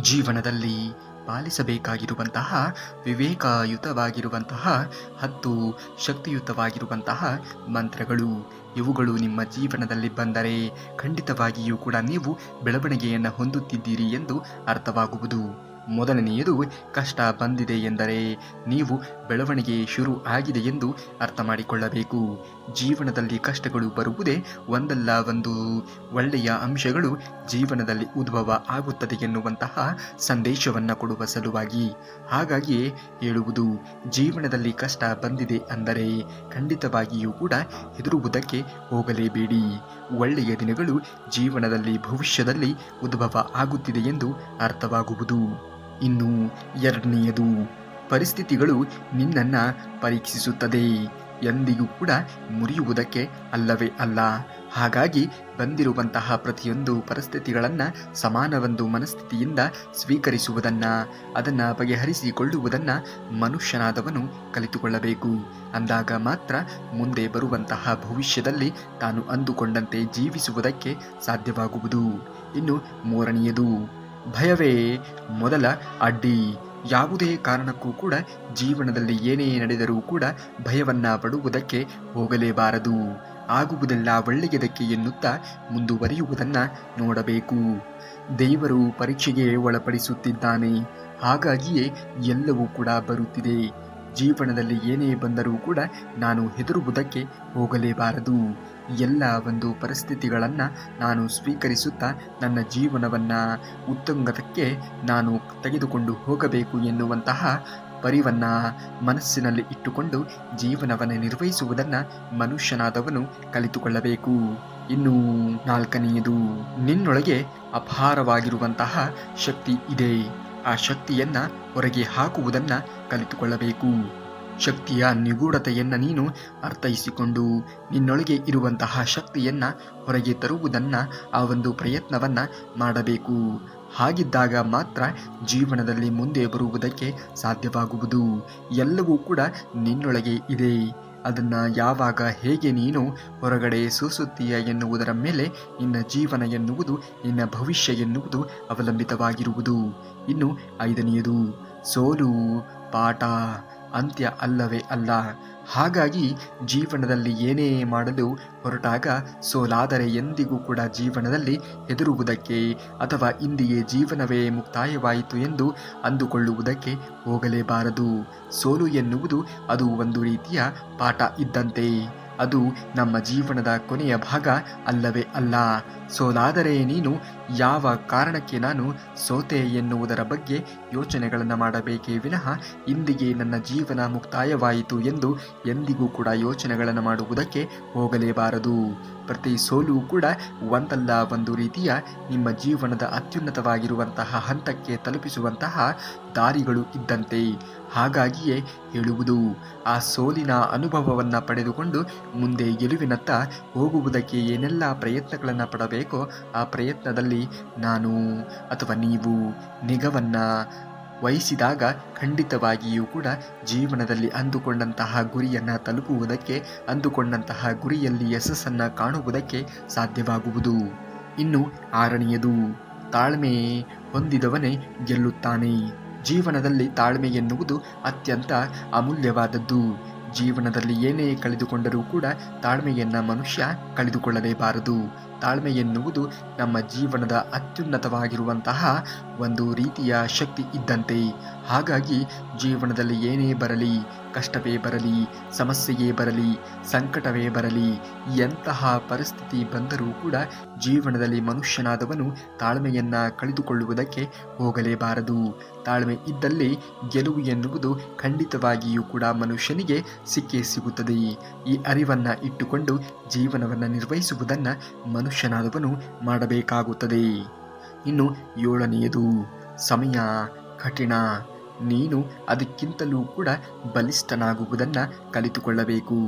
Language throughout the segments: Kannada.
ಜೀವನದಲ್ಲಿ ಪಾಲಿಸಬೇಕಾಗಿರುವಂತಹ ವಿವೇಕಯುತವಾಗಿರುವಂತಹ 10 ಶಕ್ತಿಯುತವಾಗಿರುವಂತಹ ಮಂತ್ರಗಳು. ಇವುಗಳು ನಿಮ್ಮ ಜೀವನದಲ್ಲಿ ಬಂದರೆ ಖಂಡಿತವಾಗಿಯೂ ಕೂಡ ನೀವು ಬೆಳವಣಿಗೆಯನ್ನು ಹೊಂದುತ್ತಿದ್ದೀರಿ ಎಂದು ಅರ್ಥವಾಗುವುದು. ಮೊದಲನೆಯದು, ಕಷ್ಟ ಬಂದಿದೆ ಎಂದರೆ ನೀವು ಬೆಳವಣಿಗೆ ಶುರು ಆಗಿದೆ ಎಂದು ಅರ್ಥ ಮಾಡಿಕೊಳ್ಳಬೇಕು. ಜೀವನದಲ್ಲಿ ಕಷ್ಟಗಳು ಬರುವುದೇ ಒಂದಲ್ಲ ಒಂದು ಒಳ್ಳೆಯ ಅಂಶಗಳು ಜೀವನದಲ್ಲಿ ಉದ್ಭವ ಆಗುತ್ತದೆ ಎನ್ನುವಂತಹ ಸಂದೇಶವನ್ನು ಕೊಡುವ ಸಲುವಾಗಿ. ಹಾಗಾಗಿಯೇ ಹೇಳುವುದು, ಜೀವನದಲ್ಲಿ ಕಷ್ಟ ಬಂದಿದೆ ಅಂದರೆ ಖಂಡಿತವಾಗಿಯೂ ಕೂಡ ಹೆದರುವುದಕ್ಕೆ ಹೋಗಲೇಬೇಡಿ. ಒಳ್ಳೆಯ ದಿನಗಳು ಜೀವನದಲ್ಲಿ ಭವಿಷ್ಯದಲ್ಲಿ ಉದ್ಭವ ಆಗುತ್ತಿದೆ ಎಂದು ಅರ್ಥವಾಗುವುದು. ಇನ್ನು ಎರಡನೆಯದು, ಪರಿಸ್ಥಿತಿಗಳು ನಿನ್ನನ್ನು ಪರೀಕ್ಷಿಸುತ್ತದೆ, ಎಂದಿಗೂ ಕೂಡ ಮುರಿಯುವುದಕ್ಕೆ ಅಲ್ಲವೇ ಅಲ್ಲ. ಹಾಗಾಗಿ ಬಂದಿರುವಂತಹ ಪ್ರತಿಯೊಂದು ಪರಿಸ್ಥಿತಿಗಳನ್ನು ಸಮಾನವೊಂದು ಮನಸ್ಥಿತಿಯಿಂದ ಸ್ವೀಕರಿಸುವುದನ್ನು, ಅದನ್ನು ಬಗೆಹರಿಸಿಕೊಳ್ಳುವುದನ್ನು ಮನುಷ್ಯನಾದವನು ಕಲಿತುಕೊಳ್ಳಬೇಕು. ಅಂದಾಗ ಮಾತ್ರ ಮುಂದೆ ಬರುವಂತಹ ಭವಿಷ್ಯದಲ್ಲಿ ತಾನು ಅಂದುಕೊಂಡಂತೆ ಜೀವಿಸುವುದಕ್ಕೆ ಸಾಧ್ಯವಾಗುವುದು. ಇನ್ನು ಮೂರನೆಯದು, ಭಯವೇ ಮೊದಲ ಅಡ್ಡಿ. ಯಾವುದೇ ಕಾರಣಕ್ಕೂ ಕೂಡ ಜೀವನದಲ್ಲಿ ಏನೇ ನಡೆದರೂ ಕೂಡ ಭಯವನ್ನು ಪಡುವುದಕ್ಕೆ ಹೋಗಲೇಬಾರದು. ಆಗುವುದೆಲ್ಲ ಒಳ್ಳೆಯದಕ್ಕೆ ಎನ್ನುತ್ತಾ ಮುಂದುವರಿಯುವುದನ್ನು ನೋಡಬೇಕು. ದೇವರು ಪರೀಕ್ಷೆಗೆ ಒಳಪಡಿಸುತ್ತಿದ್ದಾನೆ. ಹಾಗಾಗಿಯೇ ಎಲ್ಲವೂ ಕೂಡ ಬರುತ್ತಿದೆ. ಜೀವನದಲ್ಲಿ ಏನೇ ಬಂದರೂ ಕೂಡ ನಾನು ಹೆದರುವುದಕ್ಕೆ ಹೋಗಲೇಬಾರದು. ಎಲ್ಲ ಒಂದು ಪರಿಸ್ಥಿತಿಗಳನ್ನು ನಾನು ಸ್ವೀಕರಿಸುತ್ತಾ ನನ್ನ ಜೀವನವನ್ನು ಉತ್ತುಂಗತಕ್ಕೆ ನಾನು ತೆಗೆದುಕೊಂಡು ಹೋಗಬೇಕು ಎನ್ನುವಂತಹ ಪರಿವನ್ನು ಮನಸ್ಸಿನಲ್ಲಿ ಇಟ್ಟುಕೊಂಡು ಜೀವನವನ್ನು ನಿರ್ವಹಿಸುವುದನ್ನು ಮನುಷ್ಯನಾದವನು ಕಲಿತುಕೊಳ್ಳಬೇಕು. ಇನ್ನು ನಾಲ್ಕನೆಯದು, ನಿನ್ನೊಳಗೆ ಅಪಾರವಾಗಿರುವಂತಹ ಶಕ್ತಿ ಇದೆ. ಆ ಶಕ್ತಿಯನ್ನು ಹೊರಗೆ ಹಾಕುವುದನ್ನು ಕಲಿತುಕೊಳ್ಳಬೇಕು. ಶಕ್ತಿಯ ನಿಗೂಢತೆಯನ್ನು ನೀನು ಅರ್ಥೈಸಿಕೊಂಡು ನಿನ್ನೊಳಗೆ ಇರುವಂತಹ ಶಕ್ತಿಯನ್ನು ಹೊರಗೆ ತರುವುದನ್ನು, ಆ ಒಂದು ಪ್ರಯತ್ನವನ್ನು ಮಾಡಬೇಕು. ಹಾಗಿದ್ದಾಗ ಮಾತ್ರ ಜೀವನದಲ್ಲಿ ಮುಂದೆ ಬರುವುದಕ್ಕೆ ಸಾಧ್ಯವಾಗುವುದು. ಎಲ್ಲವೂ ಕೂಡ ನಿನ್ನೊಳಗೆ ಇದೆ. ಅದನ್ನು ಯಾವಾಗ ಹೇಗೆ ನೀನು ಹೊರಗಡೆ ಸೂಸುತ್ತೀಯ ಎನ್ನುವುದರ ಮೇಲೆ ನಿನ್ನ ಜೀವನ ಎನ್ನುವುದು, ನಿನ್ನ ಭವಿಷ್ಯ ಎನ್ನುವುದು ಅವಲಂಬಿತವಾಗಿರುವುದು. ಇನ್ನು ಐದನೆಯದು, ಸೋಲು ಪಾಠ, ಅಂತ್ಯ ಅಲ್ಲವೇ ಅಲ್ಲ. ಹಾಗಾಗಿ ಜೀವನದಲ್ಲಿ ಏನೇ ಮಾಡಲು ಹೊರಟಾಗ ಸೋಲಾದರೆ ಎಂದಿಗೂ ಕೂಡ ಜೀವನದಲ್ಲಿ ಹೆದರುವುದಕ್ಕೆ ಅಥವಾ ಇಂದಿಗೆ ಜೀವನವೇ ಮುಕ್ತಾಯವಾಯಿತು ಎಂದು ಅಂದುಕೊಳ್ಳುವುದಕ್ಕೆ ಹೋಗಲೇಬಾರದು. ಸೋಲು ಎನ್ನುವುದು ಅದು ಒಂದು ರೀತಿಯ ಪಾಠ ಇದ್ದಂತೆ. ಅದು ನಮ್ಮ ಜೀವನದ ಕೊನೆಯ ಭಾಗ ಅಲ್ಲವೇ ಅಲ್ಲ. ಸೋಲಾದರೆ ನೀನು ಯಾವ ಕಾರಣಕ್ಕೆ ನಾನು ಸೋತೆ ಎನ್ನುವುದರ ಬಗ್ಗೆ ಯೋಚನೆಗಳನ್ನು ಮಾಡಬೇಕೇ ವಿನಃ ಇಂದಿಗೆ ನನ್ನ ಜೀವನ ಮುಕ್ತಾಯವಾಯಿತು ಎಂದು ಎಂದಿಗೂ ಕೂಡ ಯೋಚನೆಗಳನ್ನು ಮಾಡುವುದಕ್ಕೆ ಹೋಗಲೇಬಾರದು. ಪ್ರತಿ ಸೋಲು ಕೂಡ ಒಂದಲ್ಲ ಒಂದು ರೀತಿಯ ನಿಮ್ಮ ಜೀವನದ ಅತ್ಯುನ್ನತವಾಗಿರುವಂತಹ ಹಂತಕ್ಕೆ ತಲುಪಿಸುವಂತಹ ದಾರಿಗಳು ಇದ್ದಂತೆ. ಹಾಗಾಗಿಯೇ ಹೇಳುವುದು, ಆ ಸೋಲಿನ ಅನುಭವವನ್ನು ಪಡೆದುಕೊಂಡು ಮುಂದೆ ಗೆಲುವಿನತ್ತ ಹೋಗುವುದಕ್ಕೆ ಏನೆಲ್ಲ ಪ್ರಯತ್ನಗಳನ್ನು ಪಡಬೇಕೋ ಆ ಪ್ರಯತ್ನದಲ್ಲಿ ನಾನು ಅಥವಾ ನೀವು ನಿಗವನ್ನು ವಹಿಸಿದಾಗ ಖಂಡಿತವಾಗಿಯೂ ಕೂಡ ಜೀವನದಲ್ಲಿ ಅಂದುಕೊಂಡಂತಹ ಗುರಿಯನ್ನು ತಲುಪುವುದಕ್ಕೆ, ಅಂದುಕೊಂಡಂತಹ ಗುರಿಯಲ್ಲಿ ಯಶಸ್ಸನ್ನು ಕಾಣುವುದಕ್ಕೆ ಸಾಧ್ಯವಾಗುವುದು. ಇನ್ನು ಆರನೆಯದು, ತಾಳ್ಮೆ ಹೊಂದಿದವನೇ ಗೆಲ್ಲುತ್ತಾನೆ. ಜೀವನದಲ್ಲಿ ತಾಳ್ಮೆ ಎನ್ನುವುದು ಅತ್ಯಂತ ಅಮೂಲ್ಯವಾದದ್ದು. ಜೀವನದಲ್ಲಿ ಏನೇ ಕಳೆದುಕೊಂಡರೂ ಕೂಡ ತಾಳ್ಮೆಯನ್ನು ಮನುಷ್ಯ ಕಳೆದುಕೊಳ್ಳಲೇಬಾರದು. ತಾಳ್ಮೆ ಎನ್ನುವುದು ನಮ್ಮ ಜೀವನದ ಅತ್ಯುನ್ನತವಾಗಿರುವಂತಹ ಒಂದು ರೀತಿಯ ಶಕ್ತಿ ಇದ್ದಂತೆ. ಹಾಗಾಗಿ ಜೀವನದಲ್ಲಿ ಏನೇ ಬರಲಿ, ಕಷ್ಟವೇ ಬರಲಿ, ಸಮಸ್ಯೆಯೇ ಬರಲಿ, ಸಂಕಟವೇ ಬರಲಿ, ಎಂತಹ ಪರಿಸ್ಥಿತಿ ಬಂದರೂ ಕೂಡ ಜೀವನದಲ್ಲಿ ಮನುಷ್ಯನಾದವನು ತಾಳ್ಮೆಯನ್ನು ಕಳೆದುಕೊಳ್ಳುವುದಕ್ಕೆ ಹೋಗಲೇಬಾರದು. ತಾಳ್ಮೆ ಇದ್ದಲ್ಲಿ ಗೆಲುವು ಎನ್ನುವುದು ಖಂಡಿತವಾಗಿಯೂ ಕೂಡ ಮನುಷ್ಯನಿಗೆ ಸಿಕ್ಕೇ ಸಿಗುತ್ತದೆ. ಈ ಅರಿವನ್ನು ಇಟ್ಟುಕೊಂಡು ಜೀವನವನ್ನು ನಿರ್ವಹಿಸುವುದನ್ನು ಮನುಷ್ಯನಾದವನು ಮಾಡಬೇಕಾಗುತ್ತದೆ. ಇನ್ನು ಏಳನೆಯದು, ಸಮಯ ಕಠಿಣ, ನೀನು ಅದಕ್ಕಿಂತಲೂ ಕೂಡ ಬಲಿಷ್ಠನಾಗುವುದನ್ನು ಕಲಿತುಕೊಳ್ಳಬೇಕು.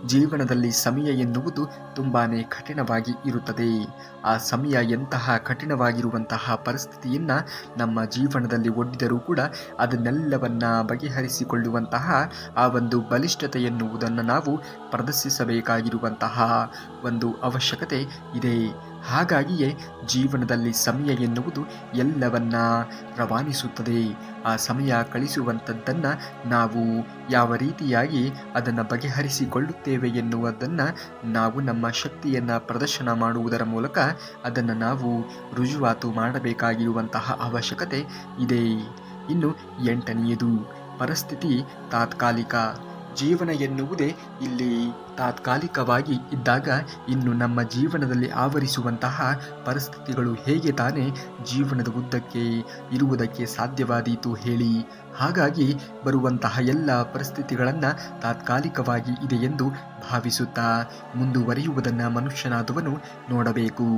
ಜೀವನದಲ್ಲಿ ಸಮಯ ಎನ್ನುವುದು ತುಂಬಾ ಕಠಿಣವಾಗಿ ಇರುತ್ತದೆ. ಆ ಸಮಯ ಎಂತಹ ಕಠಿಣವಾಗಿರುವಂತಹ ಪರಿಸ್ಥಿತಿಯನ್ನು ನಮ್ಮ ಜೀವನದಲ್ಲಿ ಒಡ್ಡಿದರೂ ಕೂಡ ಅದನ್ನೆಲ್ಲವನ್ನು ಬಗೆಹರಿಸಿಕೊಳ್ಳುವಂತಹ ಆ ಒಂದು ಬಲಿಷ್ಠತೆ ಎನ್ನುವುದನ್ನು ನಾವು ಪ್ರದರ್ಶಿಸಬೇಕಾಗಿರುವಂತಹ ಒಂದು ಅವಶ್ಯಕತೆ ಇದೆ. ಹಾಗಾಗಿಯೇ ಜೀವನದಲ್ಲಿ ಸಮಯ ಎನ್ನುವುದು ಎಲ್ಲವನ್ನ ರವಾನಿಸುತ್ತದೆ. ಆ ಸಮಯ ಕಳಿಸುವಂಥದ್ದನ್ನು ನಾವು ಯಾವ ರೀತಿಯಾಗಿ ಅದನ್ನು ಬಗೆಹರಿಸಿಕೊಳ್ಳುತ್ತೇವೆ ಎನ್ನುವುದನ್ನು ನಾವು ನಮ್ಮ ಶಕ್ತಿಯನ್ನು ಪ್ರದರ್ಶನ ಮಾಡುವುದರ ಮೂಲಕ ಅದನ್ನು ನಾವು ರುಜುವಾತು ಮಾಡಬೇಕಾಗಿರುವಂತಹ ಅವಶ್ಯಕತೆ ಇದೆ. ಇನ್ನು 8ನೆಯದು ಪರಿಸ್ಥಿತಿ ತಾತ್ಕಾಲಿಕ. ಜೀವನ ಎನ್ನುವುದೇ ಇಲ್ಲಿ ತಾತ್ಕಾಲಿಕವಾಗಿ ಇದ್ದಾಗ ಇನ್ನು ನಮ್ಮ ಜೀವನದಲ್ಲಿ ಆವರಿಸುವಂತಹ ಪರಿಸ್ಥಿತಿಗಳು ಹೇಗೆ ತಾನೇ ಜೀವನದ ಉದ್ದಕ್ಕೆ ಇರುವುದಕ್ಕೆ ಸಾಧ್ಯವಾದೀತು ಹೇಳಿ. ಹಾಗಾಗಿ ಬರುವಂತಹ ಎಲ್ಲ ಪರಿಸ್ಥಿತಿಗಳನ್ನು ತಾತ್ಕಾಲಿಕವಾಗಿ ಇದೆ ಎಂದು ಭಾವಿಸುತ್ತಾ ಮುಂದುವರಿಯುವುದನ್ನು ಮನುಷ್ಯನಾದವನು ನೋಡಬೇಕು.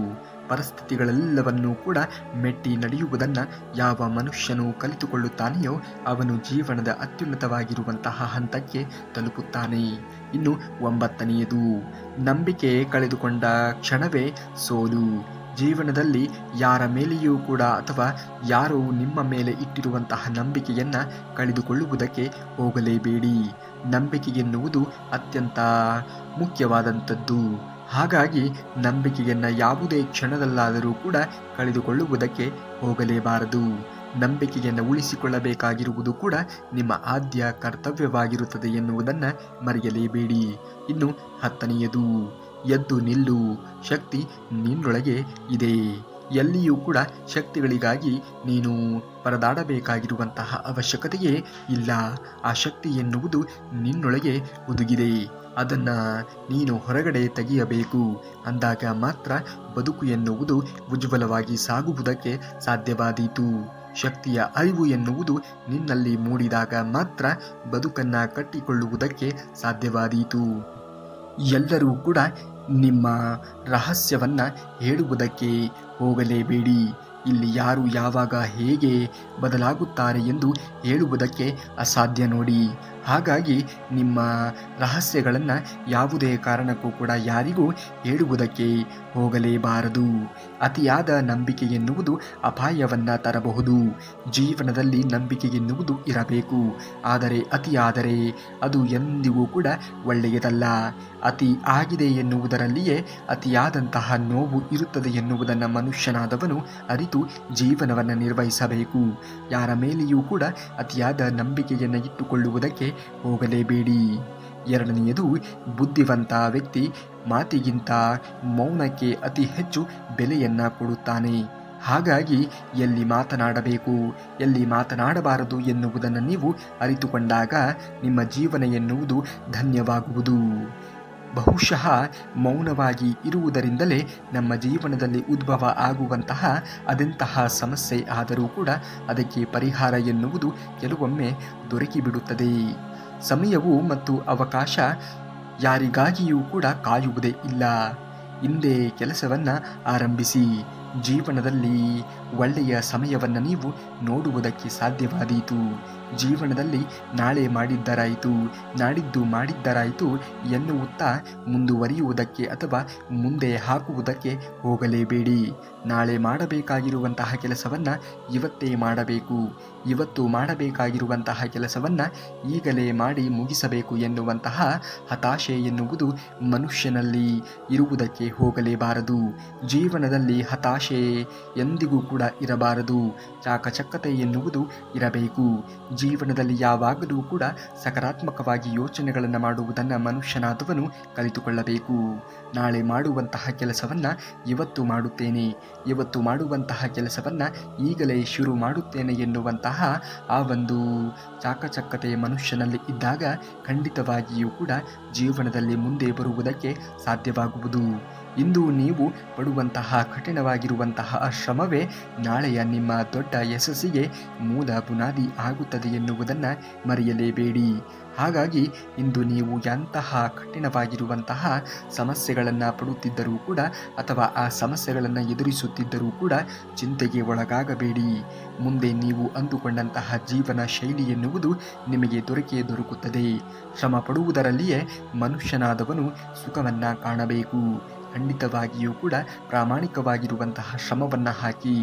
ಪರಿಸ್ಥಿತಿಗಳೆಲ್ಲವನ್ನೂ ಕೂಡ ಮೆಟ್ಟಿ ನಡೆಯುವುದನ್ನು ಯಾವ ಮನುಷ್ಯನು ಕಲಿತುಕೊಳ್ಳುತ್ತಾನೆಯೋ ಅವನು ಜೀವನದ ಅತ್ಯುನ್ನತವಾಗಿರುವಂತಹ ಹಂತಕ್ಕೆ ತಲುಪುತ್ತಾನೆ. ಇನ್ನು 9ನೆಯದು ನಂಬಿಕೆ ಕಳೆದುಕೊಂಡ ಕ್ಷಣವೇ ಸೋಲು. ಜೀವನದಲ್ಲಿ ಯಾರ ಮೇಲೆಯೂ ಕೂಡ ಅಥವಾ ಯಾರು ನಿಮ್ಮ ಮೇಲೆ ಇಟ್ಟಿರುವಂತಹ ನಂಬಿಕೆಯನ್ನು ಕಳೆದುಕೊಳ್ಳುವುದಕ್ಕೆ ಹೋಗಲೇಬೇಡಿ. ನಂಬಿಕೆ ಎನ್ನುವುದು ಅತ್ಯಂತ ಮುಖ್ಯವಾದಂಥದ್ದು. ಹಾಗಾಗಿ ನಂಬಿಕೆಯನ್ನು ಯಾವುದೇ ಕ್ಷಣದಲ್ಲಾದರೂ ಕೂಡ ಕಳೆದುಕೊಳ್ಳುವುದಕ್ಕೆ ಹೋಗಲೇಬಾರದು. ನಂಬಿಕೆಯನ್ನು ಉಳಿಸಿಕೊಳ್ಳಬೇಕಾಗಿರುವುದು ಕೂಡ ನಿಮ್ಮ ಆದ್ಯ ಕರ್ತವ್ಯವಾಗಿರುತ್ತದೆ ಎನ್ನುವುದನ್ನು ಮರೆಯಲೇಬೇಡಿ. ಇನ್ನು 10ನೆಯದು ಎದ್ದು ನಿಲ್ಲು. ಶಕ್ತಿ ನಿನ್ನೊಳಗೆ ಇದೆ. ಎಲ್ಲಿಯೂ ಕೂಡ ಶಕ್ತಿಗಳಿಗಾಗಿ ನೀನು ಪರದಾಡಬೇಕಾಗಿರುವಂತಹ ಅವಶ್ಯಕತೆಯೇ ಇಲ್ಲ. ಆ ಶಕ್ತಿ ಎನ್ನುವುದು ನಿನ್ನೊಳಗೆ ಹುದುಗಿದೆ. ಅದನ್ನು ನೀನು ಹೊರಗಡೆ ತೆಗೆಯಬೇಕು. ಅಂದಾಗ ಮಾತ್ರ ಬದುಕು ಎನ್ನುವುದು ಉಜ್ವಲವಾಗಿ ಸಾಗುವುದಕ್ಕೆ ಸಾಧ್ಯವಾದೀತು. ಶಕ್ತಿಯ ಅರಿವು ಎನ್ನುವುದು ನಿನ್ನಲ್ಲಿ ಮೂಡಿದಾಗ ಮಾತ್ರ ಬದುಕನ್ನು ಕಟ್ಟಿಕೊಳ್ಳುವುದಕ್ಕೆ ಸಾಧ್ಯವಾದೀತು. ಎಲ್ಲರೂ ಕೂಡ ನಿಮ್ಮ ರಹಸ್ಯವನ್ನು ಹೇಳುವುದಕ್ಕೆ ಹೋಗಲೇಬೇಡಿ. ಇಲ್ಲಿ ಯಾರು ಯಾವಾಗ ಹೇಗೆ ಬದಲಾಗುತ್ತಾರೆ ಎಂದು ಹೇಳುವುದಕ್ಕೆ ಅಸಾಧ್ಯ ನೋಡಿ. ಹಾಗಾಗಿ ನಿಮ್ಮ ರಹಸ್ಯಗಳನ್ನು ಯಾವುದೇ ಕಾರಣಕ್ಕೂ ಕೂಡ ಯಾರಿಗೂ ಹೇಳುವುದಕ್ಕೆ ಹೋಗಲೇಬಾರದು. ಅತಿಯಾದ ನಂಬಿಕೆ ಎನ್ನುವುದು ಅಪಾಯವನ್ನು ತರಬಹುದು. ಜೀವನದಲ್ಲಿ ನಂಬಿಕೆ ಎನ್ನುವುದು ಇರಬೇಕು, ಆದರೆ ಅತಿಯಾದರೆ ಅದು ಎಂದಿಗೂ ಕೂಡ ಒಳ್ಳೆಯದಲ್ಲ. ಅತಿ ಆಗಿದೆ ಎನ್ನುವುದರಲ್ಲಿಯೇ ಅತಿಯಾದಂತಹ ನೋವು ಇರುತ್ತದೆ ಎನ್ನುವುದನ್ನು ಮನುಷ್ಯನಾದವನು ಅರಿತು ಜೀವನವನ್ನು ನಿರ್ವಹಿಸಬೇಕು. ಯಾರ ಮೇಲೆಯೂ ಕೂಡ ಅತಿಯಾದ ನಂಬಿಕೆಯನ್ನು ಇಟ್ಟುಕೊಳ್ಳುವುದಕ್ಕೆ ಹೋಗಲೇಬೇಡಿ. 2ನೆಯದು ಬುದ್ಧಿವಂತ ವ್ಯಕ್ತಿ ಮಾತಿಗಿಂತ ಮೌನಕ್ಕೆ ಅತಿ ಹೆಚ್ಚು ಬೆಲೆಯನ್ನು ಕೊಡುತ್ತಾನೆ. ಹಾಗಾಗಿ ಎಲ್ಲಿ ಮಾತನಾಡಬೇಕು, ಎಲ್ಲಿ ಮಾತನಾಡಬಾರದು ಎನ್ನುವುದನ್ನು ನೀವು ಅರಿತುಕೊಂಡಾಗ ನಿಮ್ಮ ಜೀವನ ಎನ್ನುವುದು ಧನ್ಯವಾಗುವುದು. ಬಹುಶಃ ಮೌನವಾಗಿ ಇರುವುದರಿಂದಲೇ ನಮ್ಮ ಜೀವನದಲ್ಲಿ ಉದ್ಭವ ಆಗುವಂತಹ ಅದೆಂತಹ ಸಮಸ್ಯೆ ಆದರೂ ಕೂಡ ಅದಕ್ಕೆ ಪರಿಹಾರ ಎನ್ನುವುದು ಕೆಲವೊಮ್ಮೆ ದೊರಕಿಬಿಡುತ್ತದೆ. ಸಮಯವು ಮತ್ತು ಅವಕಾಶ ಯಾರಿಗಾಗಿಯೂ ಕೂಡ ಕಾಯುವುದೇ ಇಲ್ಲ. ಹಿಂದೆ ಕೆಲಸವನ್ನು ಆರಂಭಿಸಿ. ಜೀವನದಲ್ಲಿ ಒಳ್ಳೆಯ ಸಮಯವನ್ನು ನೀವು ನೋಡುವುದಕ್ಕೆ ಸಾಧ್ಯವಾದೀತು. ಜೀವನದಲ್ಲಿ ನಾಳೆ ಮಾಡಿದ್ದರಾಯಿತು, ನಾಡಿದ್ದು ಮಾಡಿದ್ದರಾಯಿತು ಎನ್ನುತ್ತಾ ಮುಂದುವರಿಯುವುದಕ್ಕೆ ಅಥವಾ ಮುಂದೆ ಹಾಕುವುದಕ್ಕೆ ಹೋಗಲೇಬೇಡಿ. ನಾಳೆ ಮಾಡಬೇಕಾಗಿರುವಂತಹ ಕೆಲಸವನ್ನು ಇವತ್ತೇ ಮಾಡಬೇಕು. ಇವತ್ತು ಮಾಡಬೇಕಾಗಿರುವಂತಹ ಕೆಲಸವನ್ನು ಈಗಲೇ ಮಾಡಿ ಮುಗಿಸಬೇಕು ಎನ್ನುವಂತಹ ಹತಾಶೆ ಎನ್ನುವುದು ಮನುಷ್ಯನಲ್ಲಿ ಇರುವುದಕ್ಕೆ ಹೋಗಲೇಬಾರದು. ಜೀವನದಲ್ಲಿ ಹತಾಶೆ ಎಂದಿಗೂ ಕೂಡ ಇರಬಾರದು. ಚಾಕಚಕ್ಯತೆ ಎನ್ನುವುದು ಇರಬೇಕು. ಜೀವನದಲ್ಲಿ ಯಾವಾಗಲೂ ಕೂಡ ಸಕಾರಾತ್ಮಕವಾಗಿ ಯೋಚನೆಗಳನ್ನು ಮಾಡುವುದನ್ನು ಮನುಷ್ಯನಾದವನು ಕಲಿತುಕೊಳ್ಳಬೇಕು. ನಾಳೆ ಮಾಡುವಂತಹ ಕೆಲಸವನ್ನು ಇವತ್ತು ಮಾಡುತ್ತೇನೆ, ಇವತ್ತು ಮಾಡುವಂತಹ ಕೆಲಸವನ್ನು ಈಗಲೇ ಶುರು ಮಾಡುತ್ತೇನೆ ಎನ್ನುವಂತಹ ಆ ಒಂದು ಚಾಕಚಕ್ಯತೆ ಮನುಷ್ಯನಲ್ಲಿ ಇದ್ದಾಗ ಖಂಡಿತವಾಗಿಯೂ ಕೂಡ ಜೀವನದಲ್ಲಿ ಮುಂದೆ ಬರುವುದಕ್ಕೆ ಸಾಧ್ಯವಾಗುವುದು. ಇಂದು ನೀವು ಪಡುವಂತಹ ಕಠಿಣವಾಗಿರುವಂತಹ ಶ್ರಮವೇ ನಾಳೆಯ ನಿಮ್ಮ ದೊಡ್ಡ ಯಶಸ್ಸಿಗೆ ಮೂಲ ಬುನಾದಿ ಆಗುತ್ತದೆ ಎನ್ನುವುದನ್ನು ಮರೆಯಲೇಬೇಡಿ. ಹಾಗಾಗಿ ಇಂದು ನೀವು ಎಂತಹ ಕಠಿಣವಾಗಿರುವಂತಹ ಸಮಸ್ಯೆಗಳನ್ನು ಪಡುತ್ತಿದ್ದರೂ ಕೂಡ ಅಥವಾ ಆ ಸಮಸ್ಯೆಗಳನ್ನು ಎದುರಿಸುತ್ತಿದ್ದರೂ ಕೂಡ ಚಿಂತೆಗೆ ಒಳಗಾಗಬೇಡಿ. ಮುಂದೆ ನೀವು ಅಂದುಕೊಂಡಂತಹ ಜೀವನ ಶೈಲಿ ಎನ್ನುವುದು ನಿಮಗೆ ದೊರಕುತ್ತದೆ. ಶ್ರಮ ಪಡುವುದರಲ್ಲಿಯೇ ಮನುಷ್ಯನಾದವನು ಸುಖವನ್ನು ಕಾಣಬೇಕು. ಖಂಡಿತವಾಗಿಯೂ ಕೂಡ ಪ್ರಾಮಾಣಿಕವಾಗಿರುವಂತಹ ಶ್ರಮವನ್ನು ಹಾಕಿ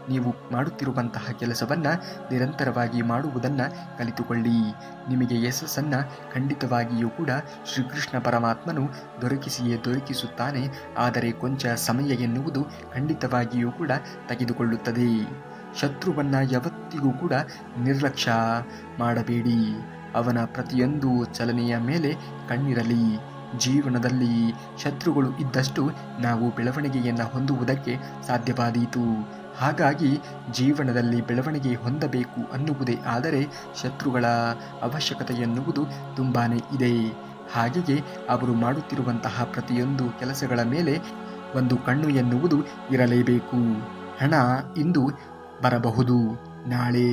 ನೀವು ಮಾಡುತ್ತಿರುವಂತಹ ಕೆಲಸವನ್ನು ನಿರಂತರವಾಗಿ ಮಾಡುವುದನ್ನು ಕಲಿತುಕೊಳ್ಳಿ. ನಿಮಗೆ ಯಶಸ್ಸನ್ನು ಖಂಡಿತವಾಗಿಯೂ ಕೂಡ ಶ್ರೀಕೃಷ್ಣ ಪರಮಾತ್ಮನು ದೊರಕಿಸುತ್ತಾನೆ. ಆದರೆ ಕೊಂಚ ಸಮಯ ಎನ್ನುವುದು ಖಂಡಿತವಾಗಿಯೂ ಕೂಡ ತೆಗೆದುಕೊಳ್ಳುತ್ತದೆ. ಶತ್ರುವನ್ನು ಯಾವತ್ತಿಗೂ ಕೂಡ ನಿರ್ಲಕ್ಷ್ಯ ಮಾಡಬೇಡಿ. ಅವನ ಪ್ರತಿಯೊಂದು ಚಲನೆಯ ಮೇಲೆ ಕಣ್ಣಿರಲಿ. ಜೀವನದಲ್ಲಿ ಶತ್ರುಗಳು ಇದ್ದಷ್ಟು ನಾವು ಬೆಳವಣಿಗೆಯನ್ನು ಹೊಂದುವುದಕ್ಕೆ ಸಾಧ್ಯವಾದೀತು. ಹಾಗಾಗಿ ಜೀವನದಲ್ಲಿ ಬೆಳವಣಿಗೆ ಹೊಂದಬೇಕು ಅನ್ನುವುದೇ ಆದರೆ ಶತ್ರುಗಳ ಅವಶ್ಯಕತೆ ಎನ್ನುವುದು ತುಂಬಾ ಇದೆ. ಹಾಗೆಯೇ ಅವರು ಮಾಡುತ್ತಿರುವಂತಹ ಪ್ರತಿಯೊಂದು ಕೆಲಸಗಳ ಮೇಲೆ ಒಂದು ಕಣ್ಣು ಎನ್ನುವುದು ಇರಲೇಬೇಕು. ಹಣ ಇಂದು ಬರಬಹುದು, ನಾಳೆ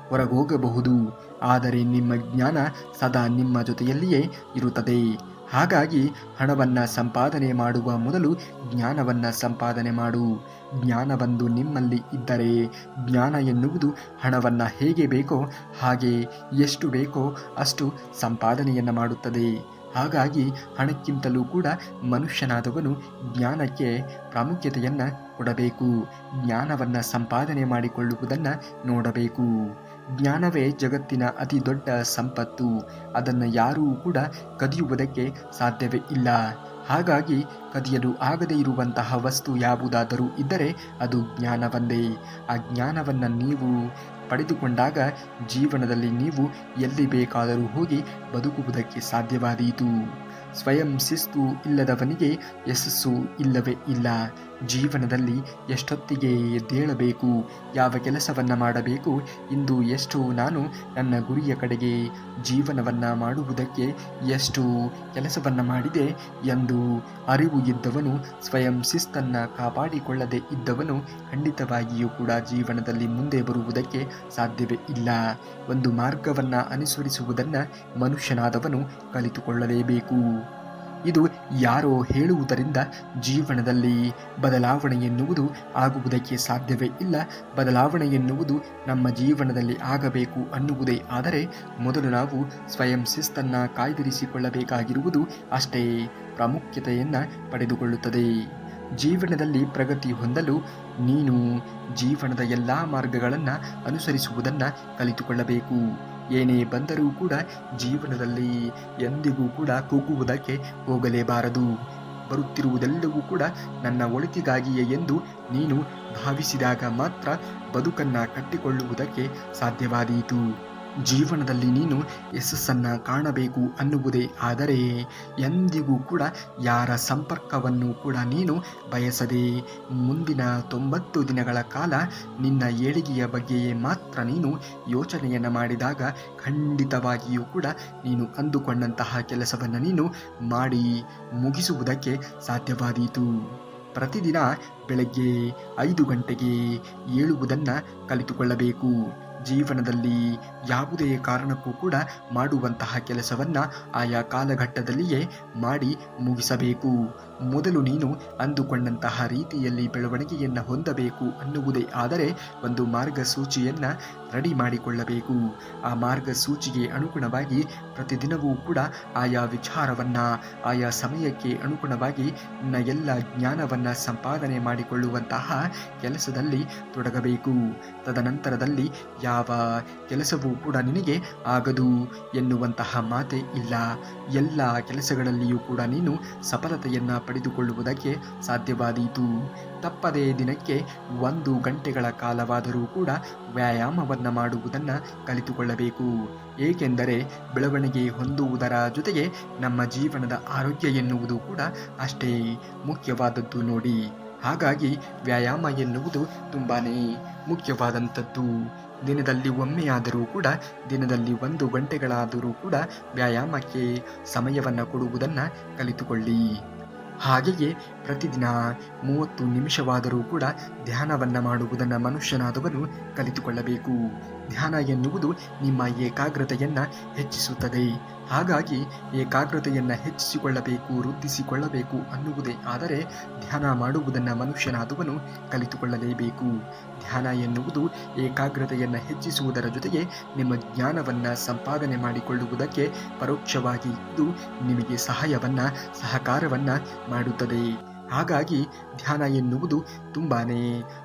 ಹೊರಗೋಗಬಹುದು, ಆದರೆ ನಿಮ್ಮ ಜ್ಞಾನ ಸದಾ ನಿಮ್ಮ ಜೊತೆಯಲ್ಲಿಯೇ ಇರುತ್ತದೆ. ಹಾಗಾಗಿ ಹಣವನ್ನು ಸಂಪಾದನೆ ಮಾಡುವ ಮೊದಲು ಜ್ಞಾನವನ್ನು ಸಂಪಾದನೆ ಮಾಡು. ಜ್ಞಾನವೊಂದು ನಿಮ್ಮಲ್ಲಿ ಇದ್ದರೆ ಜ್ಞಾನ ಎನ್ನುವುದು ಹಣವನ್ನು ಹೇಗೆ ಬೇಕೋ ಹಾಗೆ ಎಷ್ಟು ಬೇಕೋ ಅಷ್ಟು ಸಂಪಾದನೆಯನ್ನು ಮಾಡುತ್ತದೆ. ಹಾಗಾಗಿ ಹಣಕ್ಕಿಂತಲೂ ಕೂಡ ಮನುಷ್ಯನಾದವನು ಜ್ಞಾನಕ್ಕೆ ಪ್ರಾಮುಖ್ಯತೆಯನ್ನು ಕೊಡಬೇಕು. ಜ್ಞಾನವನ್ನು ಸಂಪಾದನೆ ಮಾಡಿಕೊಳ್ಳುವುದನ್ನು ನೋಡಬೇಕು. ಜ್ಞಾನವೇ ಜಗತ್ತಿನ ಅತಿ ದೊಡ್ಡ ಸಂಪತ್ತು. ಅದನ್ನು ಯಾರೂ ಕೂಡ ಕದಿಯುವುದಕ್ಕೆ ಸಾಧ್ಯವೇ ಇಲ್ಲ. ಹಾಗಾಗಿ ಕದಿಯಲು ಆಗದೇ ಇರುವಂತಹ ವಸ್ತು ಯಾವುದಾದರೂ ಇದ್ದರೆ ಅದು ಜ್ಞಾನವೊಂದೇ. ಆ ಜ್ಞಾನವನ್ನು ನೀವು ಪಡೆದುಕೊಂಡಾಗ ಜೀವನದಲ್ಲಿ ನೀವು ಎಲ್ಲಿ ಬೇಕಾದರೂ ಹೋಗಿ ಬದುಕುವುದಕ್ಕೆ ಸಾಧ್ಯವಾದೀತು. ಸ್ವಯಂ ಶಿಸ್ತು ಇಲ್ಲದವನಿಗೆ ಯಶಸ್ಸು ಇಲ್ಲವೇ ಇಲ್ಲ. ಜೀವನದಲ್ಲಿ ಎಷ್ಟೊತ್ತಿಗೆ ಎದ್ದೇಳಬೇಕು, ಯಾವ ಕೆಲಸವನ್ನು ಮಾಡಬೇಕು, ಇಂದು ಎಷ್ಟು ನಾನು ನನ್ನ ಗುರಿಯ ಕಡೆಗೆ ಜೀವನವನ್ನು ಮಾಡುವುದಕ್ಕೆ ಎಷ್ಟು ಕೆಲಸವನ್ನು ಮಾಡಿದೆ ಎಂದು ಅರಿವು ಇದ್ದವನು, ಸ್ವಯಂ ಶಿಸ್ತನ್ನು ಕಾಪಾಡಿಕೊಳ್ಳದೆ ಇದ್ದವನು ಖಂಡಿತವಾಗಿಯೂ ಕೂಡ ಜೀವನದಲ್ಲಿ ಮುಂದೆ ಬರುವುದಕ್ಕೆ ಸಾಧ್ಯವೇ ಇಲ್ಲ. ಒಂದು ಮಾರ್ಗವನ್ನು ಅನುಸರಿಸುವುದನ್ನು ಮನುಷ್ಯನಾದವನು ಕಲಿತುಕೊಳ್ಳಲೇಬೇಕು. ಇದು ಯಾರೋ ಹೇಳುವುದರಿಂದ ಜೀವನದಲ್ಲಿ ಬದಲಾವಣೆ ಎನ್ನುವುದು ಆಗುವುದಕ್ಕೆ ಸಾಧ್ಯವೇ ಇಲ್ಲ. ಬದಲಾವಣೆ ಎನ್ನುವುದು ನಮ್ಮ ಜೀವನದಲ್ಲಿ ಆಗಬೇಕು ಅನ್ನುವುದೇ ಆದರೆ ಮೊದಲು ನಾವು ಸ್ವಯಂ ಶಿಸ್ತನ್ನು ಕಾಯ್ದಿರಿಸಿಕೊಳ್ಳಬೇಕಾಗಿರುವುದು ಅಷ್ಟೇ ಪ್ರಾಮುಖ್ಯತೆಯನ್ನು ಪಡೆದುಕೊಳ್ಳುತ್ತದೆ. ಜೀವನದಲ್ಲಿ ಪ್ರಗತಿ ಹೊಂದಲು ನೀನು ಜೀವನದ ಎಲ್ಲ ಮಾರ್ಗಗಳನ್ನು ಅನುಸರಿಸುವುದನ್ನು ಕಲಿತುಕೊಳ್ಳಬೇಕು. ಏನೇ ಬಂದರೂ ಕೂಡ ಜೀವನದಲ್ಲಿ ಎಂದಿಗೂ ಕೂಡ ಕುಗ್ಗುವುದಕ್ಕೆ ಹೋಗಲೇಬಾರದು. ಬರುತ್ತಿರುವುದೆಲ್ಲವೂ ಕೂಡ ನನ್ನ ಒಳಿತಿಗಾಗಿಯೇ ಎಂದು ನೀನು ಭಾವಿಸಿದಾಗ ಮಾತ್ರ ಬದುಕನ್ನು ಕಟ್ಟಿಕೊಳ್ಳುವುದಕ್ಕೆ ಸಾಧ್ಯವಾದೀತು. ಜೀವನದಲ್ಲಿ ನೀನು ಯಶಸ್ಸನ್ನು ಕಾಣಬೇಕು ಅನ್ನುವುದೇ ಆದರೆ ಎಂದಿಗೂ ಕೂಡ ಯಾರ ಸಂಪರ್ಕವನ್ನು ಕೂಡ ನೀನು ಬಯಸದೆ ಮುಂದಿನ 90 ದಿನಗಳ ಕಾಲ ನಿನ್ನ ಏಳಿಗೆಯ ಬಗ್ಗೆಯೇ ಮಾತ್ರ ನೀನು ಯೋಚನೆಯನ್ನು ಮಾಡಿದಾಗ ಖಂಡಿತವಾಗಿಯೂ ಕೂಡ ನೀನು ಅಂದುಕೊಂಡಂತಹ ಕೆಲಸವನ್ನು ನೀನು ಮಾಡಿ ಮುಗಿಸುವುದಕ್ಕೆ ಸಾಧ್ಯವಾದೀತು. ಪ್ರತಿದಿನ ಬೆಳಗ್ಗೆ 5 ಗಂಟೆಗೆ ಏಳುವುದನ್ನು ಕಲಿತುಕೊಳ್ಳಬೇಕು. ಜೀವನದಲ್ಲಿ ಯಾವುದೇ ಕಾರಣಕ್ಕೂ ಕೂಡ ಮಾಡುವಂತಹ ಕೆಲಸವನ್ನು ಆಯಾ ಕಾಲಘಟ್ಟದಲ್ಲಿಯೇ ಮಾಡಿ ಮುಗಿಸಬೇಕು. ಮೊದಲು ನೀನು ಅಂದುಕೊಂಡಂತಹ ರೀತಿಯಲ್ಲಿ ಬೆಳವಣಿಗೆಯನ್ನು ಹೊಂದಬೇಕು ಅನ್ನುವುದೇ ಆದರೆ ಒಂದು ಮಾರ್ಗಸೂಚಿಯನ್ನು ರೆಡಿ ಮಾಡಿಕೊಳ್ಳಬೇಕು. ಆ ಮಾರ್ಗಸೂಚಿಗೆ ಅನುಗುಣವಾಗಿ ಪ್ರತಿದಿನವೂ ಕೂಡ ಆಯಾ ವಿಚಾರವನ್ನು ಆಯಾ ಸಮಯಕ್ಕೆ ಅನುಗುಣವಾಗಿ ನಿನ್ನ ಎಲ್ಲ ಜ್ಞಾನವನ್ನು ಸಂಪಾದನೆ ಮಾಡಿಕೊಳ್ಳುವಂತಹ ಕೆಲಸದಲ್ಲಿ ತೊಡಗಬೇಕು. ತದನಂತರದಲ್ಲಿ ಯಾವ ಕೆಲಸವೂ ಕೂಡ ನಿನಗೆ ಆಗದು ಎನ್ನುವಂತಹ ಮಾತೇ ಇಲ್ಲ. ಎಲ್ಲ ಕೆಲಸಗಳಲ್ಲಿಯೂ ಕೂಡ ನೀನು ಸಫಲತೆಯನ್ನು ಪಡೆದುಕೊಳ್ಳುವುದಕ್ಕೆ ಸಾಧ್ಯವಾದೀತು. ತಪ್ಪದೇ ದಿನಕ್ಕೆ 1 ಗಂಟೆಗಳ ಕಾಲವಾದರೂ ಕೂಡ ವ್ಯಾಯಾಮವನ್ನು ಮಾಡುವುದನ್ನು ಕಲಿತುಕೊಳ್ಳಬೇಕು. ಏಕೆಂದರೆ ಬೆಳವಣಿಗೆ ಹೊಂದುವುದರ ಜೊತೆಗೆ ನಮ್ಮ ಜೀವನದ ಆರೋಗ್ಯ ಎನ್ನುವುದು ಕೂಡ ಅಷ್ಟೇ ಮುಖ್ಯವಾದದ್ದು ನೋಡಿ. ಹಾಗಾಗಿ ವ್ಯಾಯಾಮ ಎನ್ನುವುದು ತುಂಬಾ ಮುಖ್ಯವಾದಂಥದ್ದು. ದಿನದಲ್ಲಿ ಒಮ್ಮೆಯಾದರೂ ಕೂಡ ದಿನದಲ್ಲಿ 1 ಗಂಟೆಗಳಾದರೂ ಕೂಡ ವ್ಯಾಯಾಮಕ್ಕೆ ಸಮಯವನ್ನು ಕೊಡುವುದನ್ನು ಕಲಿತುಕೊಳ್ಳಿ. ಹಾಗೆಯೇ ಪ್ರತಿದಿನ 30 ನಿಮಿಷವಾದರೂ ಕೂಡ ಧ್ಯಾನವನ್ನು ಮಾಡುವುದನ್ನು ಮನುಷ್ಯನಾದವನು ಕಲಿತುಕೊಳ್ಳಬೇಕು. ಧ್ಯಾನ ಎನ್ನುವುದು ನಿಮ್ಮ ಏಕಾಗ್ರತೆಯನ್ನು ಹೆಚ್ಚಿಸುತ್ತದೆ. ಹಾಗಾಗಿ ಏಕಾಗ್ರತೆಯನ್ನು ಹೆಚ್ಚಿಸಿಕೊಳ್ಳಬೇಕು, ವೃದ್ಧಿಸಿಕೊಳ್ಳಬೇಕು ಅನ್ನುವುದೇ ಆದರೆ ಧ್ಯಾನ ಮಾಡುವುದನ್ನು ಮನುಷ್ಯನಾದವನು ಕಲಿತುಕೊಳ್ಳಲೇಬೇಕು. ಧ್ಯಾನ ಎನ್ನುವುದು ಏಕಾಗ್ರತೆಯನ್ನು ಹೆಚ್ಚಿಸುವುದರ ಜೊತೆಗೆ ನಿಮ್ಮ ಜ್ಞಾನವನ್ನು ಸಂಪಾದನೆ ಮಾಡಿಕೊಳ್ಳುವುದಕ್ಕೆ ಪರೋಕ್ಷವಾಗಿ ಇದು ನಿಮಗೆ ಸಹಕಾರವನ್ನು ಮಾಡುತ್ತದೆ. ಹಾಗಾಗಿ ಧ್ಯಾನ ಎನ್ನುವುದು ತುಂಬಾ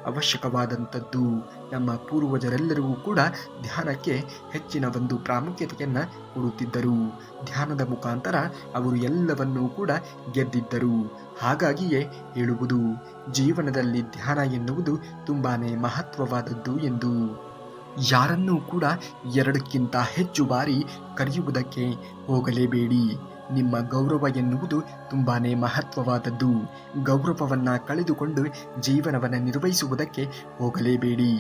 ಅವಶ್ಯಕವಾದಂಥದ್ದು. ನಮ್ಮ ಪೂರ್ವಜರೆಲ್ಲರಿಗೂ ಕೂಡ ಧ್ಯಾನಕ್ಕೆ ಹೆಚ್ಚಿನ ಒಂದು ಪ್ರಾಮುಖ್ಯತೆಯನ್ನು ಕೊಡುತ್ತಿದ್ದರು. ಧ್ಯಾನದ ಮುಖಾಂತರ ಅವರು ಎಲ್ಲವನ್ನೂ ಕೂಡ ಗೆದ್ದಿದ್ದರು. ಹಾಗಾಗಿಯೇ ಹೇಳುವುದು ಜೀವನದಲ್ಲಿ ಧ್ಯಾನ ಎನ್ನುವುದು ತುಂಬಾ ಮಹತ್ವವಾದದ್ದು ಎಂದು. ಯಾರನ್ನೂ ಕೂಡ ಎರಡಕ್ಕಿಂತ ಹೆಚ್ಚು ಬಾರಿ ಕರೆಯುವುದಕ್ಕೆ ಹೋಗಲೇಬೇಡಿ. ನಿಮ್ಮ ಗೌರವ ಎನ್ನುವುದು ತುಂಬಾ ಮಹತ್ವವಾದದ್ದು. ಗೌರವವನ್ನು ಕಳೆದುಕೊಂಡು ಜೀವನವನ್ನು ನಿರ್ವಹಿಸುವುದಕ್ಕೆ ಹೋಗಲೇಬೇಡಿ.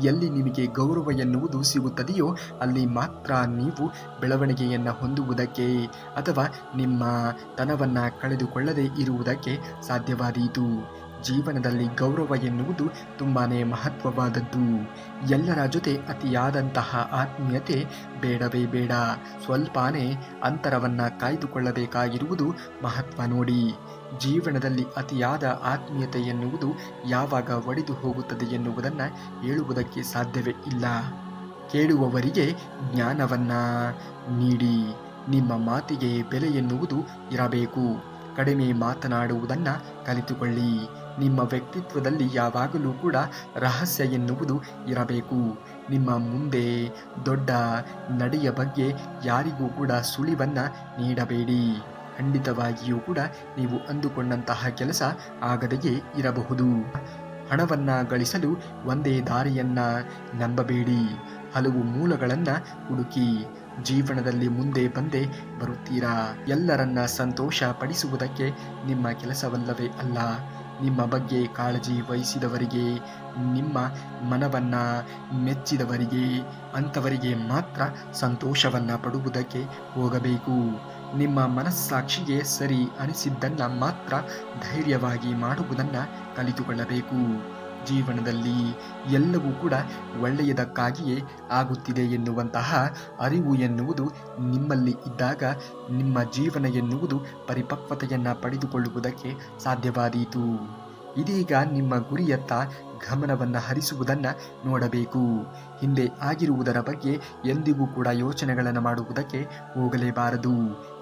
ಎಲ್ಲಿ ನಿಮಗೆ ಗೌರವ ಎನ್ನುವುದು ಸಿಗುತ್ತದೆಯೋ ಅಲ್ಲಿ ಮಾತ್ರ ನೀವು ಬೆಳವಣಿಗೆಯನ್ನು ಹೊಂದುವುದಕ್ಕೆ ಅಥವಾ ನಿಮ್ಮ ತನವನ್ನು ಕಳೆದುಕೊಳ್ಳದೇ ಇರುವುದಕ್ಕೆ ಸಾಧ್ಯವಾದೀತು. ಜೀವನದಲ್ಲಿ ಗೌರವ ಎನ್ನುವುದು ತುಂಬಾ ಮಹತ್ವವಾದದ್ದು. ಎಲ್ಲರ ಜೊತೆ ಅತಿಯಾದಂತಹ ಆತ್ಮೀಯತೆ ಬೇಡವೇ ಬೇಡ. ಸ್ವಲ್ಪನೇ ಅಂತರವನ್ನು ಕಾಯ್ದುಕೊಳ್ಳಬೇಕಾಗಿರುವುದು ಮಹತ್ವ ನೋಡಿ. ಜೀವನದಲ್ಲಿ ಅತಿಯಾದ ಆತ್ಮೀಯತೆ ಎನ್ನುವುದು ಯಾವಾಗ ಒಡೆದು ಹೋಗುತ್ತದೆ ಎನ್ನುವುದನ್ನು ಹೇಳುವುದಕ್ಕೆ ಸಾಧ್ಯವೇ ಇಲ್ಲ. ಕೇಳುವವರಿಗೆ ಜ್ಞಾನವನ್ನು ನೀಡಿ. ನಿಮ್ಮ ಮಾತಿಗೆ ಬೆಲೆ ಎನ್ನುವುದು ಇರಬೇಕು. ಕಡಿಮೆ ಮಾತನಾಡುವುದನ್ನು ಕಲಿತುಕೊಳ್ಳಿ. ನಿಮ್ಮ ವ್ಯಕ್ತಿತ್ವದಲ್ಲಿ ಯಾವಾಗಲೂ ಕೂಡ ರಹಸ್ಯ ಎನ್ನುವುದು ಇರಬೇಕು. ನಿಮ್ಮ ಮುಂದೆ ದೊಡ್ಡ ನಡೆಯ ಬಗ್ಗೆ ಯಾರಿಗೂ ಕೂಡ ಸುಳಿವನ್ನು ನೀಡಬೇಡಿ. ಖಂಡಿತವಾಗಿಯೂ ಕೂಡ ನೀವು ಅಂದುಕೊಂಡಂತಹ ಕೆಲಸ ಆಗದೆಯೇ ಇರಬಹುದು. ಹಣವನ್ನು ಗಳಿಸಲು ಒಂದೇ ದಾರಿಯನ್ನು ನಂಬಬೇಡಿ. ಹಲವು ಮೂಲಗಳನ್ನು ಹುಡುಕಿ ಜೀವನದಲ್ಲಿ ಮುಂದೆ ಬಂದೇ ಬರುತ್ತೀರಾ. ಎಲ್ಲರನ್ನ ಸಂತೋಷ ಪಡಿಸುವುದಕ್ಕೆ ನಿಮ್ಮ ಕೆಲಸವಲ್ಲವೇ ಅಲ್ಲ. ನಿಮ್ಮ ಬಗ್ಗೆ ಕಾಳಜಿ ವಹಿಸಿದವರಿಗೆ, ನಿಮ್ಮ ಮನವನ್ನು ಮೆಚ್ಚಿದವರಿಗೆ, ಅಂಥವರಿಗೆ ಮಾತ್ರ ಸಂತೋಷವನ್ನು ಪಡುವುದಕ್ಕೆ ಹೋಗಬೇಕು. ನಿಮ್ಮ ಮನಸ್ಸಾಕ್ಷಿಗೆ ಸರಿ ಅನಿಸಿದ್ದನ್ನು ಮಾತ್ರ ಧೈರ್ಯವಾಗಿ ಮಾಡುವುದನ್ನು ಕಲಿತುಕೊಳ್ಳಬೇಕು. ಜೀವನದಲ್ಲಿ ಎಲ್ಲವೂ ಕೂಡ ಒಳ್ಳೆಯದಕ್ಕಾಗಿಯೇ ಆಗುತ್ತಿದೆ ಎನ್ನುವಂತಹ ಅರಿವು ಎನ್ನುವುದು ನಿಮ್ಮಲ್ಲಿ ಇದ್ದಾಗ ನಿಮ್ಮ ಜೀವನ ಎನ್ನುವುದು ಪರಿಪಕ್ವತೆಯನ್ನು ಪಡೆದುಕೊಳ್ಳುವುದಕ್ಕೆ ಸಾಧ್ಯವಾದೀತು. ಇದೀಗ ನಿಮ್ಮ ಗುರಿಯತ್ತ ಗಮನವನ್ನು ಹರಿಸುವುದನ್ನು ನೋಡಬೇಕು. ಹಿಂದೆ ಆಗಿರುವುದರ ಬಗ್ಗೆ ಎಂದಿಗೂ ಕೂಡ ಯೋಚನೆಗಳನ್ನು ಮಾಡುವುದಕ್ಕೆ ಹೋಗಲೇಬಾರದು.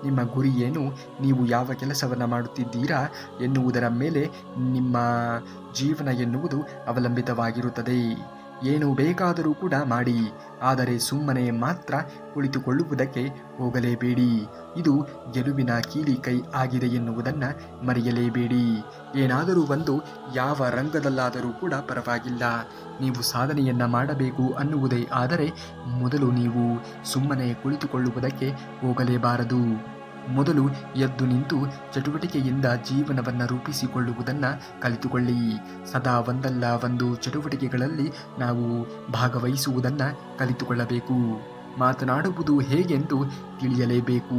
ನಿಮ್ಮ ಗುರಿ ಏನು, ನೀವು ಯಾವ ಕೆಲಸವನ್ನು ಮಾಡುತ್ತಿದ್ದೀರಾ ಎನ್ನುವುದರ ಮೇಲೆ ನಿಮ್ಮ ಜೀವನ ಎನ್ನುವುದು ಅವಲಂಬಿತವಾಗಿರುತ್ತದೆ. ಏನು ಬೇಕಾದರೂ ಕೂಡ ಮಾಡಿ, ಆದರೆ ಸುಮ್ಮನೆ ಮಾತ್ರ ಕುಳಿತುಕೊಳ್ಳುವುದಕ್ಕೆ ಹೋಗಲೇಬೇಡಿ. ಇದು ಗೆಲುವಿನ ಕೀಲಿಕೈ ಆಗಿದೆ ಎನ್ನುವುದನ್ನು ಮರೆಯಲೇಬೇಡಿ. ಏನಾದರೂ ಒಂದು ಯಾವ ರಂಗದಲ್ಲಾದರೂ ಕೂಡ ಪರವಾಗಿಲ್ಲ, ನೀವು ಸಾಧನೆಯನ್ನು ಮಾಡಬೇಕು ಅನ್ನುವುದೇ ಆದರೆ ಮೊದಲು ನೀವು ಸುಮ್ಮನೆ ಕುಳಿತುಕೊಳ್ಳುವುದಕ್ಕೆ ಹೋಗಲೇಬಾರದು. ಮೊದಲು ಎದ್ದು ನಿಂತು ಚಟುವಟಿಕೆಯಿಂದ ಜೀವನವನ್ನು ರೂಪಿಸಿಕೊಳ್ಳುವುದನ್ನು ಕಲಿತುಕೊಳ್ಳಿ. ಸದಾ ಒಂದಲ್ಲ ಒಂದು ಚಟುವಟಿಕೆಗಳಲ್ಲಿ ನಾವು ಭಾಗವಹಿಸುವುದನ್ನು ಕಲಿತುಕೊಳ್ಳಬೇಕು. ಮಾತನಾಡುವುದು ಹೇಗೆಂದು ತಿಳಿಯಲೇಬೇಕು.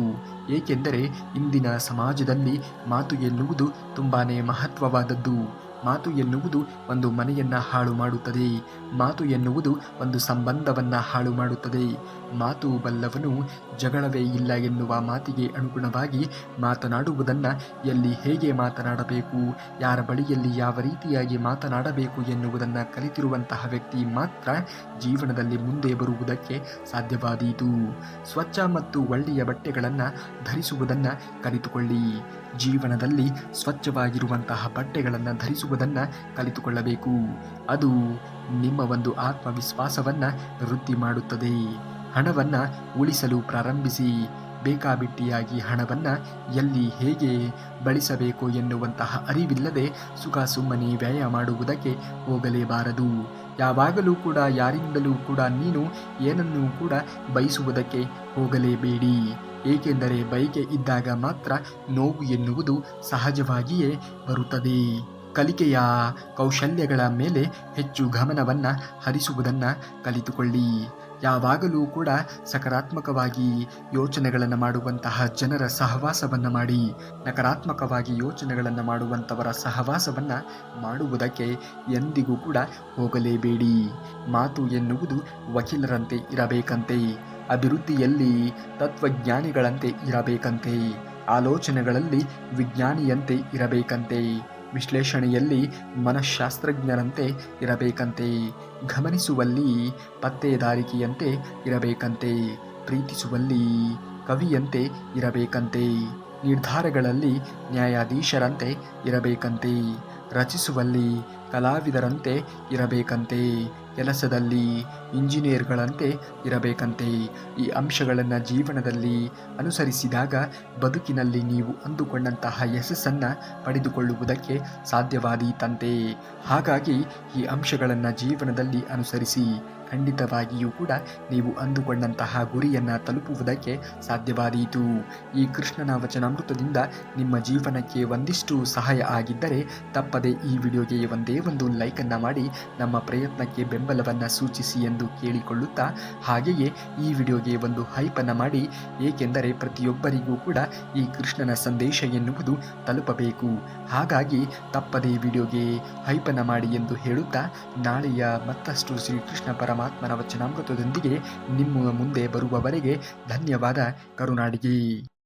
ಏಕೆಂದರೆ ಇಂದಿನ ಸಮಾಜದಲ್ಲಿ ಮಾತು ಎನ್ನುವುದು ತುಂಬಾ ಮಹತ್ವವಾದದ್ದು. ಮಾತು ಎನ್ನುವುದು ಒಂದು ಮನೆಯನ್ನು ಹಾಳು ಮಾಡುತ್ತದೆ. ಮಾತು ಎನ್ನುವುದು ಒಂದು ಸಂಬಂಧವನ್ನು ಹಾಳು ಮಾಡುತ್ತದೆ. ಮಾತು ಬಲ್ಲವನು ಜಗಳವೇ ಇಲ್ಲ ಎನ್ನುವ ಮಾತಿಗೆ ಅನುಗುಣವಾಗಿ ಮಾತನಾಡುವುದನ್ನು ಎಲ್ಲಿ ಹೇಗೆ ಮಾತನಾಡಬೇಕು, ಯಾರ ಬಳಿಯಲ್ಲಿ ಯಾವ ರೀತಿಯಾಗಿ ಮಾತನಾಡಬೇಕು ಎನ್ನುವುದನ್ನು ಕಲಿತಿರುವಂತಹ ವ್ಯಕ್ತಿ ಮಾತ್ರ ಜೀವನದಲ್ಲಿ ಮುಂದೆ ಬರುವುದಕ್ಕೆ ಸಾಧ್ಯವಾದೀತು. ಸ್ವಚ್ಛ ಮತ್ತು ಒಳ್ಳೆಯ ಬಟ್ಟೆಗಳನ್ನು ಧರಿಸುವುದನ್ನು ಕಲಿತುಕೊಳ್ಳಿ. ಜೀವನದಲ್ಲಿ ಸ್ವಚ್ಛವಾಗಿರುವಂತಹ ಬಟ್ಟೆಗಳನ್ನು ಧರಿಸುವುದನ್ನು ಕಲಿತುಕೊಳ್ಳಬೇಕು. ಅದು ನಿಮ್ಮ ಒಂದು ಆತ್ಮವಿಶ್ವಾಸವನ್ನು ವೃದ್ಧಿ ಮಾಡುತ್ತದೆ. ಹಣವನ್ನು ಉಳಿಸಲು ಪ್ರಾರಂಭಿಸಿ. ಬೇಕಾಬಿಟ್ಟಿಯಾಗಿ ಹಣವನ್ನು ಎಲ್ಲಿ ಹೇಗೆ ಬಳಸಬೇಕು ಎನ್ನುವಂತಹ ಅರಿವಿಲ್ಲದೆ ಸುಖ ಸುಮ್ಮನೆ ವ್ಯಯ ಮಾಡುವುದಕ್ಕೆ ಹೋಗಲೇಬಾರದು. ಯಾವಾಗಲೂ ಕೂಡ ಯಾರಿಂದಲೂ ಕೂಡ ನೀನು ಏನನ್ನೂ ಕೂಡ ಬಯಸುವುದಕ್ಕೆ ಹೋಗಲೇಬೇಡಿ. ಏಕೆಂದರೆ ಬಯಕೆ ಇದ್ದಾಗ ಮಾತ್ರ ನೋವು ಎನ್ನುವುದು ಸಹಜವಾಗಿಯೇ ಬರುತ್ತದೆ. ಕಲಿಕೆಯ ಕೌಶಲ್ಯಗಳ ಮೇಲೆ ಹೆಚ್ಚು ಗಮನವನ್ನು ಹರಿಸುವುದನ್ನು ಕಲಿತುಕೊಳ್ಳಿ. ಯಾವಾಗಲೂ ಕೂಡ ಸಕಾರಾತ್ಮಕವಾಗಿ ಯೋಚನೆಗಳನ್ನು ಮಾಡುವಂತಹ ಜನರ ಸಹವಾಸವನ್ನು ಮಾಡಿ. ನಕಾರಾತ್ಮಕವಾಗಿ ಯೋಚನೆಗಳನ್ನು ಮಾಡುವಂಥವರ ಸಹವಾಸವನ್ನು ಮಾಡುವುದಕ್ಕೆ ಎಂದಿಗೂ ಕೂಡ ಹೋಗಲೇಬೇಡಿ. ಮಾತು ಎನ್ನುವುದು ವಕೀಲರಂತೆ ಇರಬೇಕಂತೆ. ಅಭಿವೃದ್ಧಿಯಲ್ಲಿ ತತ್ವಜ್ಞಾನಿಗಳಂತೆ ಇರಬೇಕಂತೆ. ಆಲೋಚನೆಗಳಲ್ಲಿ ವಿಜ್ಞಾನಿಯಂತೆ ಇರಬೇಕಂತೆ. ವಿಶ್ಲೇಷಣೆಯಲ್ಲಿ ಮನಃಶಾಸ್ತ್ರಜ್ಞರಂತೆ ಇರಬೇಕಂತೆ. ಗಮನಿಸುವಲ್ಲಿ ಪತ್ತೇದಾರಿಕೆಯಂತೆ ಇರಬೇಕಂತೆ. ಪ್ರೀತಿಸುವಲ್ಲಿ ಕವಿಯಂತೆ ಇರಬೇಕಂತೆ. ನಿರ್ಧಾರಗಳಲ್ಲಿ ನ್ಯಾಯಾಧೀಶರಂತೆ ಇರಬೇಕಂತೆ, ರಚಿಸುವಲ್ಲಿ ಕಲಾವಿದರಂತೆ ಇರಬೇಕಂತೆ, ಕೆಲಸದಲ್ಲಿ ಇಂಜಿನಿಯರ್ಗಳಂತೆ ಇರಬೇಕಂತೆ. ಈ ಅಂಶಗಳನ್ನು ಜೀವನದಲ್ಲಿ ಅನುಸರಿಸಿದಾಗ ಬದುಕಿನಲ್ಲಿ ನೀವು ಅಂದುಕೊಂಡಂತಹ ಯಶಸ್ಸನ್ನು ಪಡೆದುಕೊಳ್ಳುವುದಕ್ಕೆ ಸಾಧ್ಯವಾದೀತಂತೆ. ಹಾಗಾಗಿ ಈ ಅಂಶಗಳನ್ನು ಜೀವನದಲ್ಲಿ ಅನುಸರಿಸಿ, ಖಂಡಿತವಾಗಿಯೂ ಕೂಡ ನೀವು ಅಂದುಕೊಂಡಂತಹ ಗುರಿಯನ್ನು ತಲುಪುವುದಕ್ಕೆ ಸಾಧ್ಯವಾದೀತು. ಈ ಕೃಷ್ಣನ ವಚನಾಮೃತದಿಂದ ನಿಮ್ಮ ಜೀವನಕ್ಕೆ ಒಂದಿಷ್ಟು ಸಹಾಯ ಆಗಿದ್ದರೆ ತಪ್ಪದೆ ಈ ವಿಡಿಯೋಗೆ ಒಂದೇ ಒಂದು ಲೈಕನ್ನು ಮಾಡಿ ನಮ್ಮ ಪ್ರಯತ್ನಕ್ಕೆ ಬೆಂಬಲವನ್ನು ಸೂಚಿಸಿ ಎಂದು ಕೇಳಿಕೊಳ್ಳುತ್ತಾ, ಹಾಗೆಯೇ ಈ ವಿಡಿಯೋಗೆ ಒಂದು ಹೈಪನ್ನು ಮಾಡಿ, ಏಕೆಂದರೆ ಪ್ರತಿಯೊಬ್ಬರಿಗೂ ಕೂಡ ಈ ಕೃಷ್ಣನ ಸಂದೇಶ ಎನ್ನುವುದು ತಲುಪಬೇಕು. ಹಾಗಾಗಿ ತಪ್ಪದೇ ವಿಡಿಯೋಗೆ ಹೈಪನ್ನು ಮಾಡಿ ಎಂದು ಹೇಳುತ್ತಾ, ನಾಳೆಯ ಮತ್ತಷ್ಟು ಶ್ರೀಕೃಷ್ಣ ಪರಮಾತ್ಮನ ವಚನಾಮೃತದೊಂದಿಗೆ ನಿಮ್ಮ ಮುಂದೆ ಬರುವವರೆಗೆ ಧನ್ಯವಾದ. ಕರುನಾಡಿಗೆ.